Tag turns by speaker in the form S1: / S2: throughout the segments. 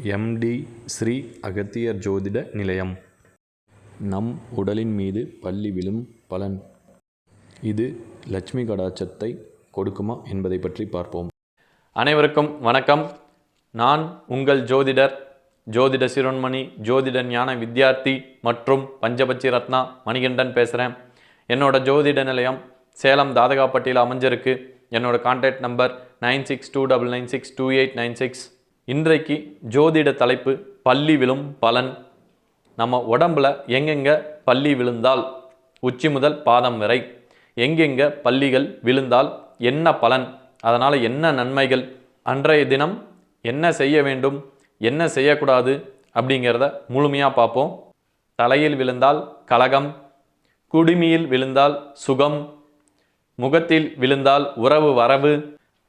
S1: Empty Sri Agathiyar ஜோதிட நிலையம். நம் உடலின் மீது பல்லி விழும் பலன். இது லட்சுமி கடாட்சத்தை கொடுக்குமா என்பதை பற்றி பார்ப்போம்.
S2: அனைவருக்கும் வணக்கம். நான் உங்கள் ஜோதிட சிரோன்மணி, ஜோதிட ஞான வித்யார்த்தி மற்றும் பஞ்சபட்சி ரத்னா மணிகண்டன் பேசுகிறேன். என்னோட ஜோதிட நிலையம் சேலம் தாதகாப்பட்டியில் அமைஞ்சிருக்கு. என்னோட கான்டாக்ட் நம்பர் 9629962896. இன்றைக்கு ஜோதிட தலைப்பு பல்லி விழும் பலன். நம்ம உடம்புல எங்கெங்க பல்லி விழுந்தால், உச்சி முதல் பாதம் வரை எங்கெங்க பல்லிகள் விழுந்தால் என்ன பலன், அதனால் என்ன நன்மைகள், அன்றைய தினம் என்ன செய்ய வேண்டும், என்ன செய்யக்கூடாது அப்படிங்கிறத முழுமையாக பார்ப்போம். தலையில் விழுந்தால் கலகம், குடுமியில் விழுந்தால் சுகம், முகத்தில் விழுந்தால் உறவு வரவு,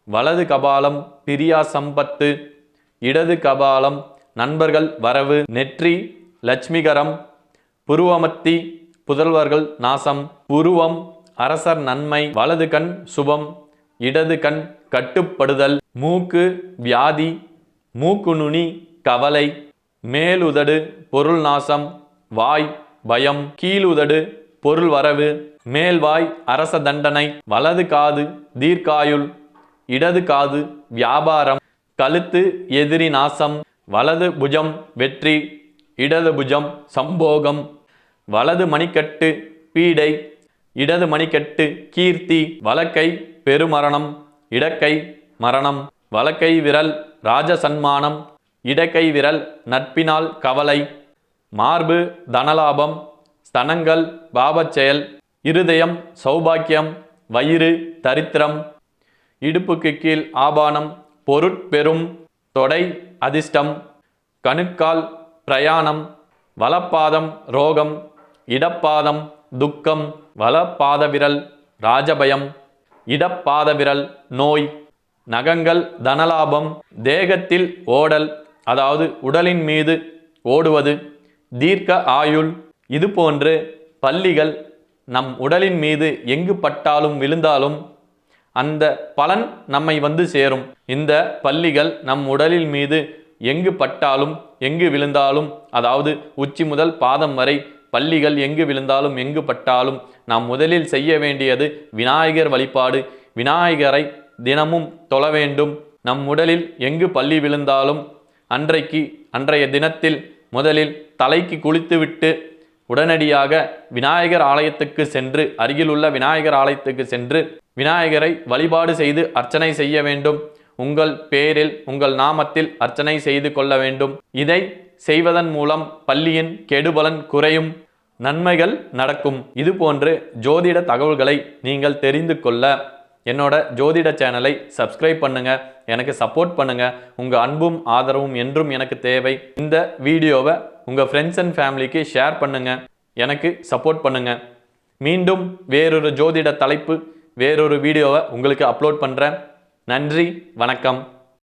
S2: வலது கபாலம் பிரியா சம்பத்து, இடது கபாலம் நண்பர்கள் வரவு, நெற்றி லட்சுமிகரம், புருவமத்தி புதல்வர்கள் நாசம், புருவம் அரசர் நன்மை, வலது கண் சுபம், இடது கண் கட்டுப்படுதல், மூக்கு வியாதி, மூக்கு நுனி கவலை, மேலுதடு பொருள் நாசம், வாய் பயம், கீழுதடு பொருள் வரவு, மேல்வாய் அரச தண்டனை, வலது காது தீர்க்காயுள், இடது காது வியாபாரம், கழுத்து எதிரி நாசம், வலது புஜம் வெற்றி, இடது புஜம் சம்போகம், வலது மணிக்கட்டு பீடை, இடது மணிக்கட்டு கீர்த்தி, வலக்கை பெருமரணம், இடக்கை மரணம், வலக்கை விரல் ராஜசன்மானம், இடக்கை விரல் நட்பினால் கவலை, மார்பு தனலாபம், ஸ்தனங்கள் பாபச்செயல், இருதயம் சௌபாக்கியம், வயிறு தரித்திரம், இடுப்புக்கு கீழ் ஆபானம் பொருட்பெரும், தொடை அதிர்ஷ்டம், கணுக்கால் பிரயாணம், வலப்பாதம் ரோகம், இடப்பாதம் துக்கம், வலப்பாத விரல் ராஜபயம், இடப்பாத விரல் நோய், நகங்கள் தனலாபம், தேகத்தில் ஓடல், அதாவது உடலின் மீது ஓடுவது, தீர்க்க ஆயுள். இது போன்று பல்லிகள் நம் உடலின் மீது எங்கு பட்டாலும் விழுந்தாலும் அந்த பலன் நம்மை வந்து சேரும். இந்த பல்லிகள் நம் உடலில் மீது எங்கு பட்டாலும் எங்கு விழுந்தாலும், அதாவது உச்சி முதல் பாதம் வரை பல்லிகள் எங்கு விழுந்தாலும் எங்கு பட்டாலும் நாம் முதலில் செய்ய வேண்டியது விநாயகர் வழிபாடு. விநாயகரை தினமும் தொழ வேண்டும். நம் உடலில் எங்கு பல்லி விழுந்தாலும் அன்றைய தினத்தில் முதலில் தலைக்கு குளித்துவிட்டு உடனடியாக விநாயகர் ஆலயத்துக்கு சென்று, அருகிலுள்ள விநாயகர் ஆலயத்துக்கு சென்று விநாயகரை வழிபாடு செய்து அர்ச்சனை செய்ய வேண்டும். உங்கள் பேரில் உங்கள் நாமத்தில் அர்ச்சனை செய்து கொள்ள வேண்டும். இதை செய்வதன் மூலம் பல்லியின் கெடுபலன் குறையும், நன்மைகள் நடக்கும். இது போன்று ஜோதிட தகவல்களை நீங்கள் தெரிந்து கொள்ள என்னோட ஜோதிட சேனலை சப்ஸ்கிரைப் பண்ணுங்க, எனக்கு சப்போர்ட் பண்ணுங்க. உங்க அன்பும் ஆதரவும் என்றும் எனக்கு தேவை. இந்த வீடியோவை உங்க ஃப்ரெண்ட்ஸ் அண்ட் ஃபேமிலிக்கு ஷேர் பண்ணுங்க, எனக்கு சப்போர்ட் பண்ணுங்க. மீண்டும் வேறொரு ஜோதிட தலைப்பு, வேறொரு வீடியோவை உங்களுக்கு அப்லோட் பண்ணுறேன். நன்றி, வணக்கம்.